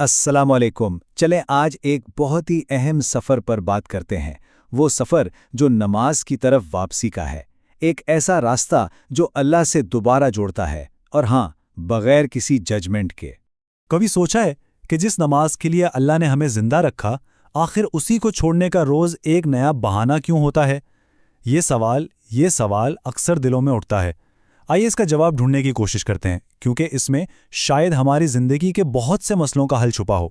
السلام علیکم۔ چلیں آج ایک بہت ہی اہم سفر پر بات کرتے ہیں، وہ سفر جو نماز کی طرف واپسی کا ہے، ایک ایسا راستہ جو اللہ سے دوبارہ جوڑتا ہے، اور ہاں، بغیر کسی ججمنٹ کے۔ کبھی سوچا ہے کہ جس نماز کے لیے اللہ نے ہمیں زندہ رکھا، آخر اسی کو چھوڑنے کا روز ایک نیا بہانہ کیوں ہوتا ہے؟ یہ سوال اکثر دلوں میں اٹھتا ہے۔ آئیے اس کا جواب ڈھونڈنے کی کوشش کرتے ہیں، کیونکہ اس میں شاید ہماری زندگی کے بہت سے مسئلوں کا حل چھپا ہو۔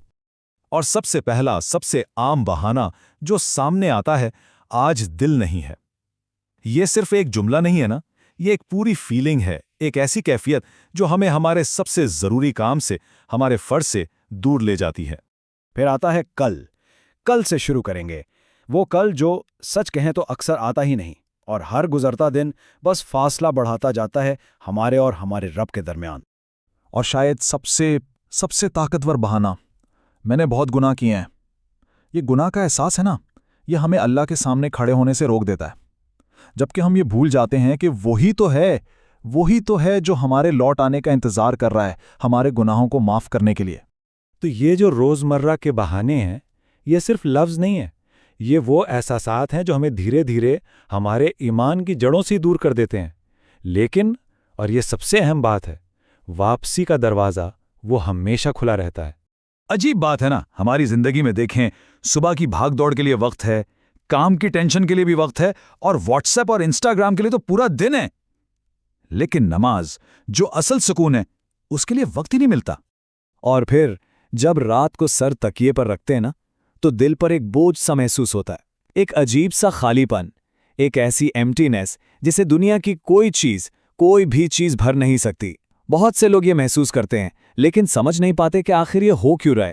اور سب سے پہلا، سب سے عام بہانہ جو سامنے آتا ہے، آج دل نہیں ہے۔ یہ صرف ایک جملہ نہیں ہے نا، یہ ایک پوری فیلنگ ہے، ایک ایسی کیفیت جو ہمیں ہمارے سب سے ضروری کام سے، ہمارے فرض سے دور لے جاتی ہے۔ پھر آتا ہے کل سے شروع کریں گے، وہ کل جو سچ کہیں تو اکثر آتا ہی نہیں، اور ہر گزرتا دن بس فاصلہ بڑھاتا جاتا ہے ہمارے اور ہمارے رب کے درمیان۔ اور شاید سب سے طاقتور بہانہ، میں نے بہت گناہ کیے ہیں۔ یہ گناہ کا احساس ہے نا، یہ ہمیں اللہ کے سامنے کھڑے ہونے سے روک دیتا ہے، جبکہ ہم یہ بھول جاتے ہیں کہ وہی تو ہے جو ہمارے لوٹ آنے کا انتظار کر رہا ہے، ہمارے گناہوں کو معاف کرنے کے لیے۔ تو یہ جو روزمرہ کے بہانے ہیں، یہ صرف لفظ نہیں ہیں، یہ وہ احساسات ہیں جو ہمیں دھیرے دھیرے ہمارے ایمان کی جڑوں سے دور کر دیتے ہیں۔ لیکن، اور یہ سب سے اہم بات ہے، واپسی کا دروازہ وہ ہمیشہ کھلا رہتا ہے۔ عجیب بات ہے نا، ہماری زندگی میں دیکھیں، صبح کی بھاگ دوڑ کے لیے وقت ہے، کام کی ٹینشن کے لیے بھی وقت ہے، اور واٹس ایپ اور انسٹاگرام کے لیے تو پورا دن ہے، لیکن نماز جو اصل سکون ہے، اس کے لیے وقت ہی نہیں ملتا۔ اور پھر جب رات کو سر تکیے پر رکھتے ہیں نا، تو دل پر ایک بوجھ سا محسوس ہوتا ہے، ایک عجیب سا خالی پن، ایک ایسی ایمٹینس جسے دنیا کی کوئی بھی چیز بھر نہیں سکتی۔ بہت سے لوگ یہ محسوس کرتے ہیں، لیکن سمجھ نہیں پاتے کہ آخر یہ ہو کیوں رہا ہے۔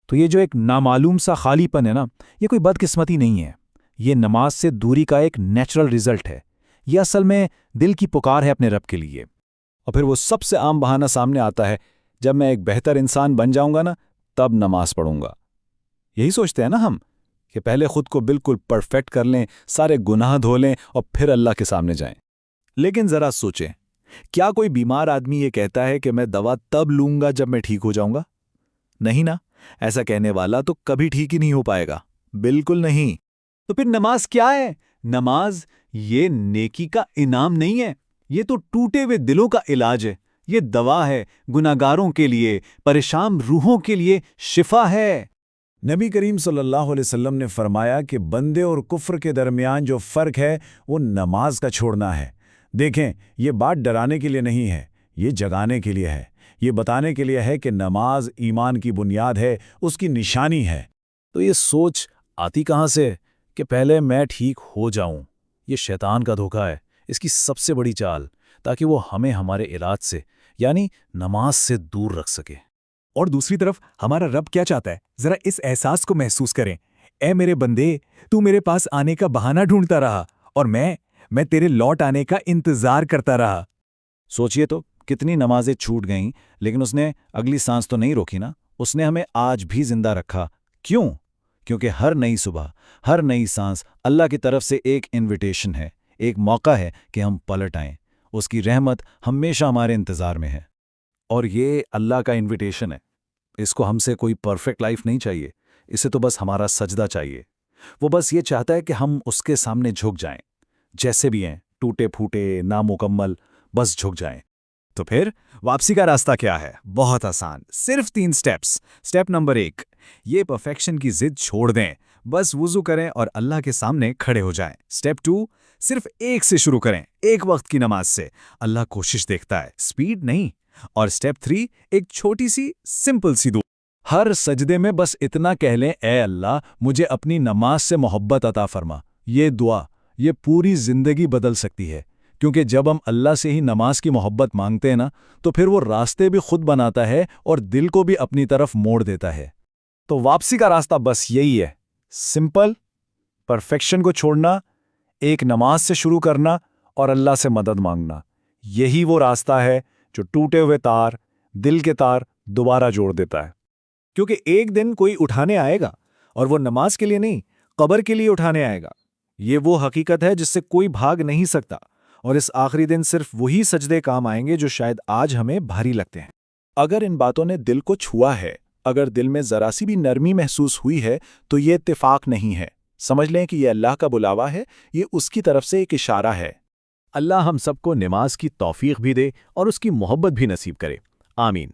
تو یہ جو ایک نامعلوم سا خالی پن ہے نا، یہ کوئی بدقسمتی نہیں ہے، یہ نماز سے دوری کا ایک نیچرل رزلٹ ہے۔ یہ اصل میں دل کی پکار ہے اپنے رب کے لیے۔ اور پھر وہ سب سے عام بہانہ سامنے آتا ہے، جب میں ایک بہتر انسان بن جاؤں گا نا، تب نماز پڑھوں گا۔ یہی سوچتے ہیں نا ہم، کہ پہلے خود کو بالکل پرفیکٹ کر لیں، سارے گناہ دھو لیں، اور پھر اللہ کے سامنے جائیں۔ لیکن ذرا سوچیں، کیا کوئی بیمار آدمی یہ کہتا ہے کہ میں دوا تب لوں گا جب میں ٹھیک ہو جاؤں گا؟ نہیں نا، ایسا کہنے والا تو کبھی ٹھیک ہی نہیں ہو پائے گا، بالکل نہیں۔ تو پھر نماز کیا ہے؟ نماز یہ نیکی کا انعام نہیں ہے، یہ تو ٹوٹے ہوئے دلوں کا علاج ہے، یہ دوا ہے گناہگاروں کے لیے، پریشان روحوں کے لیے شفا ہے۔ نبی کریم صلی اللہ علیہ وسلم نے فرمایا کہ بندے اور کفر کے درمیان جو فرق ہے وہ نماز کا چھوڑنا ہے۔ دیکھیں، یہ بات ڈرانے کے لیے نہیں ہے، یہ جگانے کے لیے ہے، یہ بتانے کے لیے ہے کہ نماز ایمان کی بنیاد ہے، اس کی نشانی ہے۔ تو یہ سوچ آتی کہاں سے کہ پہلے میں ٹھیک ہو جاؤں؟ یہ شیطان کا دھوکہ ہے، اس کی سب سے بڑی چال، تاکہ وہ ہمیں ہمارے علاج سے، یعنی نماز سے دور رکھ سکے۔ اور دوسری طرف ہمارا رب کیا چاہتا ہے؟ ذرا اس احساس کو محسوس کریں، اے میرے بندے، تو میرے پاس آنے کا بہانہ ڈھونڈتا رہا، اور میں تیرے لوٹ آنے کا انتظار کرتا رہا۔ سوچئے تو، کتنی نمازیں چھوٹ گئیں، لیکن اس نے اگلی سانس تو نہیں روکی نا، اس نے ہمیں آج بھی زندہ رکھا۔ کیوں؟ کیونکہ ہر نئی صبح، ہر نئی سانس اللہ کی طرف سے ایک انویٹیشن ہے، ایک موقع ہے کہ ہم پلٹ آئیں۔ اس کی رحمت ہمیشہ ہمارے انتظار میں ہے۔ اور یہ اللہ کا انویٹیشن ہے، اس کو ہم سے کوئی پرفیکٹ لائف نہیں چاہیے، اسے تو بس ہمارا سجدہ چاہیے۔ وہ بس یہ چاہتا ہے کہ ہم اس کے سامنے جھک جائیں، جیسے بھی ہیں، ٹوٹے پھوٹے، نامکمل، بس جھک جائیں۔ تو پھر واپسی کا راستہ کیا ہے؟ بہت آسان، صرف 3 سٹیپس۔ سٹیپ نمبر 1، یہ پرفیکشن کی ضد چھوڑ دیں، بس وضو کریں اور اللہ کے سامنے کھڑے ہو جائیں۔ سٹیپ 2، صرف ایک سے شروع کریں، ایک وقت کی نماز سے۔ اللہ کوشش دیکھتا ہے، سپیڈ نہیں۔ اور سٹیپ 3، ایک چھوٹی سی سمپل سی دعا، ہر سجدے میں بس اتنا کہہ لیں، اے اللہ، مجھے اپنی نماز سے محبت عطا فرما۔ یہ دعا، یہ پوری زندگی بدل سکتی ہے، کیونکہ جب ہم اللہ سے ہی نماز کی محبت مانگتے ہیں نا، تو پھر وہ راستے بھی خود بناتا ہے اور دل کو بھی اپنی طرف موڑ دیتا ہے۔ تو واپسی کا راستہ بس یہی ہے، سمپل، پرفیکشن کو چھوڑنا، ایک نماز سے شروع کرنا اور اللہ سے مدد مانگنا۔ یہی وہ راستہ ہے جو ٹوٹے ہوئے تار، دل کے تار دوبارہ جوڑ دیتا ہے۔ کیونکہ ایک دن کوئی اٹھانے آئے گا، اور وہ نماز کے لیے نہیں، قبر کے لیے اٹھانے آئے گا۔ یہ وہ حقیقت ہے جس سے کوئی بھاگ نہیں سکتا، اور اس آخری دن صرف وہی سجدے کام آئیں گے جو شاید آج ہمیں بھاری لگتے ہیں۔ اگر ان باتوں نے دل کو چھوا ہے اگر دل میں ذرا سی بھی نرمی محسوس ہوئی ہے تو یہ اتفاق نہیں ہے، سمجھ لیں کہ یہ اللہ کا بلاوا ہے، یہ اس کی طرف سے ایک اشارہ ہے۔ اللہ ہم سب کو نماز کی توفیق بھی دے اور اس کی محبت بھی نصیب کرے، آمین۔